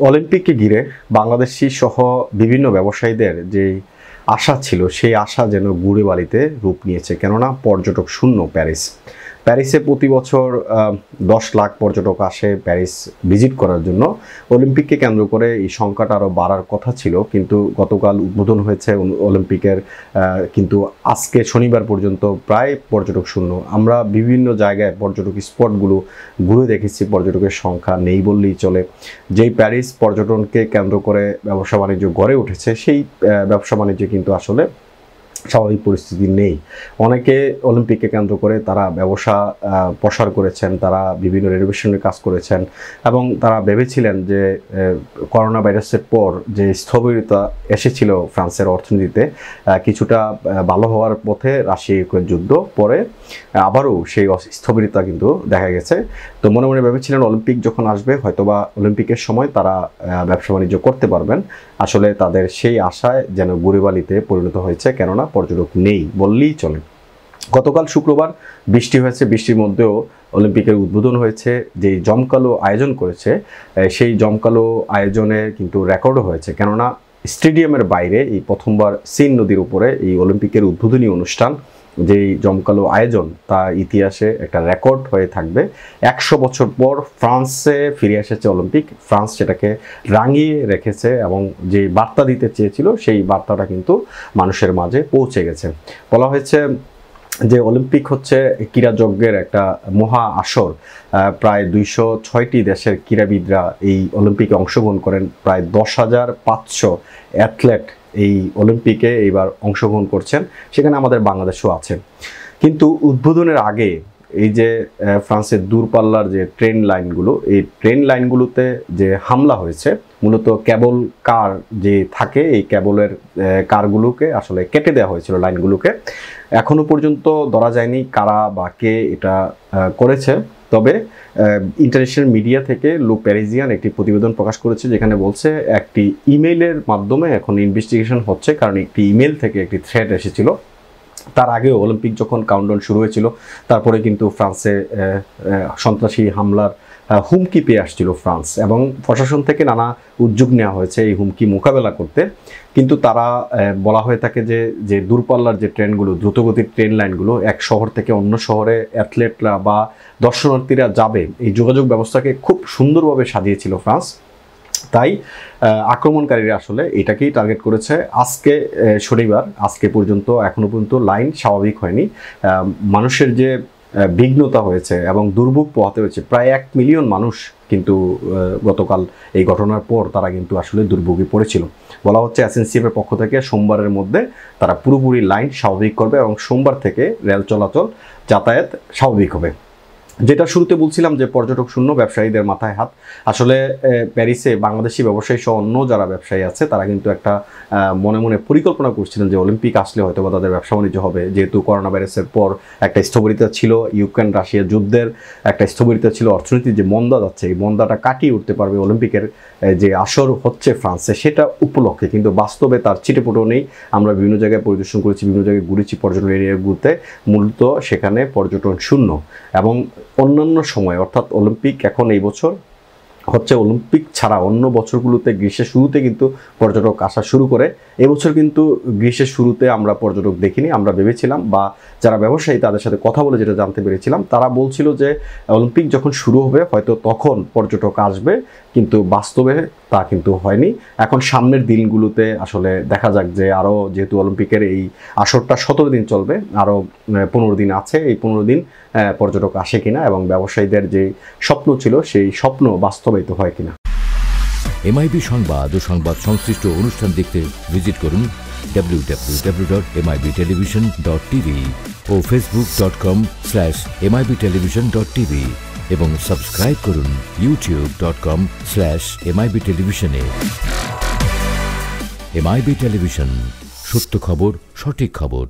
অলিম্পিককে ঘিরে বাংলাদেশি সহ বিভিন্ন ব্যবসায়ীদের যে আশা ছিল সেই আশা যেন গুঁড়ে বালিতে রূপ নিয়েছে। কেননা পর্যটক শূন্য প্যারিসে প্রতি বছর 10 লাখ পর্যটক আসে প্যারিস ভিজিট করার জন্য। অলিম্পিককে কেন্দ্র করে এই সংখ্যাটা আরও বাড়ার কথা ছিল, কিন্তু গতকাল উদ্বোধন হয়েছে অলিম্পিকের, কিন্তু আজকে শনিবার পর্যন্ত প্রায় পর্যটক শূন্য। আমরা বিভিন্ন জায়গায় পর্যটক স্পটগুলো ঘুরে দেখেছি, পর্যটকের সংখ্যা নেই বললেই চলে। যেই প্যারিস পর্যটনকে কেন্দ্র করে ব্যবসা বাণিজ্য গড়ে উঠেছে, সেই ব্যবসা বাণিজ্য কিন্তু আসলে স্বাভাবিক পরিস্থিতি নেই। অনেকে অলিম্পিককে কেন্দ্র করে তারা ব্যবসা প্রসার করেছেন, তারা বিভিন্ন রেনোভেশনের কাজ করেছেন এবং তারা ভেবেছিলেন যে করোনা ভাইরাসের পর যে স্থবিরতা এসেছিল ফ্রান্সের অর্থনীতিতে, কিছুটা ভালো হওয়ার পথে রাশিয়া ইউক্রেন যুদ্ধ পরে আবারও সেই স্থবিরতা কিন্তু দেখা গেছে। তো মনে মনে ভেবেছিলেন অলিম্পিক যখন আসবে হয়তোবা অলিম্পিকের সময় তারা ব্যবসা বাণিজ্য করতে পারবেন। আসলে তাদের সেই আশায় যেন গুঁড়েবালিতে পরিণত হয়েছে, কেননা পর্যটক নেই বললেই চলে। গতকাল শুক্রবার বৃষ্টি হয়েছে, বৃষ্টির মধ্যেও অলিম্পিকের উদ্বোধন হয়েছে। যেই জমকালো আয়োজন করেছে সেই জমকালো আয়োজনে কিন্তু রেকর্ডও হয়েছে, কেননা স্টেডিয়ামের বাইরে এই প্রথমবার সিন নদীর উপরে এই অলিম্পিকের উদ্বোধনী অনুষ্ঠান, যেই জমকালো আয়োজন তা ইতিহাসে একটা রেকর্ড হয়ে থাকবে। 100 বছর পর ফ্রান্সে ফিরে এসেছে অলিম্পিক, ফ্রান্স সেটাকে রাঙিয়ে রেখেছে এবং যে বার্তা দিতে চেয়েছিল সেই বার্তাটা কিন্তু মানুষের মাঝে পৌঁছে গেছে। বলা হয়েছে যে অলিম্পিক হচ্ছে ক্রীড়াযজ্ঞের একটা মহা আসর। প্রায় 206টি দেশের ক্রীড়াবিদরা এই অলিম্পিকে অংশগ্রহণ করেন। প্রায় 10,500 অ্যাথলেট এই অলিম্পিকে এইবার অংশগ্রহণ করছেন, সেখানে আমাদের বাংলাদেশও আছে। কিন্তু উদ্বোধনের আগে এই যে ফ্রান্সের দূরপাল্লার যে ট্রেন লাইনগুলো, এই ট্রেন লাইনগুলোতে যে হামলা হয়েছে, মূলত কেবল কার যে থাকে এই কেবলের কারগুলোকে আসলে কেটে দেওয়া হয়েছিল লাইনগুলোকে। এখনো পর্যন্ত ধরা যায়নি কারা বা কে এটা করেছে। তবে ইন্টারন্যাশনাল মিডিয়া থেকে লো প্যারিজিয়ান একটি প্রতিবেদন প্রকাশ করেছে, যেখানে বলছে একটি ইমেইলের মাধ্যমে এখন ইনভেস্টিগেশন হচ্ছে, কারণ একটি ইমেল থেকে একটি থ্রেট এসেছিল। তার আগেও অলিম্পিক যখন কাউন্টডাউন শুরু হয়েছিল তারপরে কিন্তু ফ্রান্সে সন্ত্রাসী হামলার হুমকি পেয়ে আসছিল ফ্রান্স, এবং প্রশাসন থেকে নানা উদ্যোগ নেওয়া হয়েছে এই হুমকি মোকাবেলা করতে। কিন্তু তারা বলা হয়ে থাকে যে দূরপাল্লার যে ট্রেনগুলো, দ্রুতগতির ট্রেন লাইনগুলো এক শহর থেকে অন্য শহরে অ্যাথলেটরা বা দর্শনার্থীরা যাবে, এই যোগাযোগ ব্যবস্থাকে খুব সুন্দরভাবে সাজিয়েছিল ফ্রান্স। তাই আক্রমণকারীরা আসলে এটাকেই টার্গেট করেছে। আজকে শনিবার, আজকে পর্যন্ত এখনো পর্যন্ত লাইন স্বাভাবিক হয়নি। মানুষের যে বিঘ্নতা হয়েছে এবং দুর্ভোগ পোহাতে হয়েছে, প্রায় 1 মিলিয়ন মানুষ কিন্তু গতকাল এই ঘটনার পর তারা কিন্তু আসলে দুর্ভোগে পড়েছিল। বলা হচ্ছে এসএনসিএফের পক্ষ থেকে সোমবারের মধ্যে তারা পুরোপুরি লাইন স্বাভাবিক করবে এবং সোমবার থেকে রেল চলাচল যাতায়াত স্বাভাবিক হবে। যেটা শুরুতে বলছিলাম যে পর্যটক শূন্য, ব্যবসায়ীদের মাথায় হাত। আসলে প্যারিসে বাংলাদেশি ব্যবসায়ী সহ অন্য যারা ব্যবসায়ী আছে তারা কিন্তু একটা মনে মনে পরিকল্পনা করছিলেন যে অলিম্পিক আসলে হয়তো বা তাদের ব্যবসা বাণিজ্য হবে, যেহেতু করোনা ভাইরাসের পর একটা স্থবিরতা ছিল, ইউক্রেন রাশিয়া যুদ্ধের একটা স্থবিরতা ছিল, অর্থনীতির যে মন্দা যাচ্ছে এই মন্দাটা কাটিয়ে উঠতে পারবে অলিম্পিকের যে আসর হচ্ছে ফ্রান্সে সেটা উপলক্ষে। কিন্তু বাস্তবে তার ছিটেফোঁটাও নেই। আমরা বিভিন্ন জায়গায় পরিদর্শন করেছি, বিভিন্ন জায়গায় ঘুরেছি পর্যটন এরিয়াগুলোতে, মূলত সেখানে পর্যটন শূন্য। এবং অন্যান্য সময় অর্থাৎ অলিম্পিক এখন এই বছর হচ্ছে, অলিম্পিক ছাড়া অন্য বছরগুলোতে গ্রীষ্মের শুরুতে কিন্তু পর্যটক আসা শুরু করে। এবছর কিন্তু গ্রীষ্মের শুরুতে আমরা পর্যটক দেখিনি। আমরা ভেবেছিলাম বা যারা ব্যবসায়ী তাদের সাথে কথা বলে যেটা জানতে পেরেছিলাম, তারা বলছিল যে অলিম্পিক যখন শুরু হবে হয়তো তখন পর্যটক আসবে, কিন্তু বাস্তবে তা কিন্তু হয়নি। এখন সামনের দিনগুলোতে আসলে দেখা যাক যে আরও, যেহেতু অলিম্পিকের এই আসরটা 17 দিন চলবে, আরও 15 দিন আছে, এই 15 দিন পর্যটক আসে কিনা এবং ব্যবসায়ীদের যে স্বপ্ন ছিল সেই স্বপ্ন বাস্তবায়িত হয় কিনা। এমআইবি সংবাদ ও সংবাদ সংশ্লিষ্ট অনুষ্ঠান দেখতে ভিজিট করুন www.mibtelevision.tv ও facebook.com/mibtelevision.tv এবং সাবস্ক্রাইব করুন youtube.com/mibtelevision এ। এমআইবি টেলিভিশন, সত্য খবর, সঠিক খবর।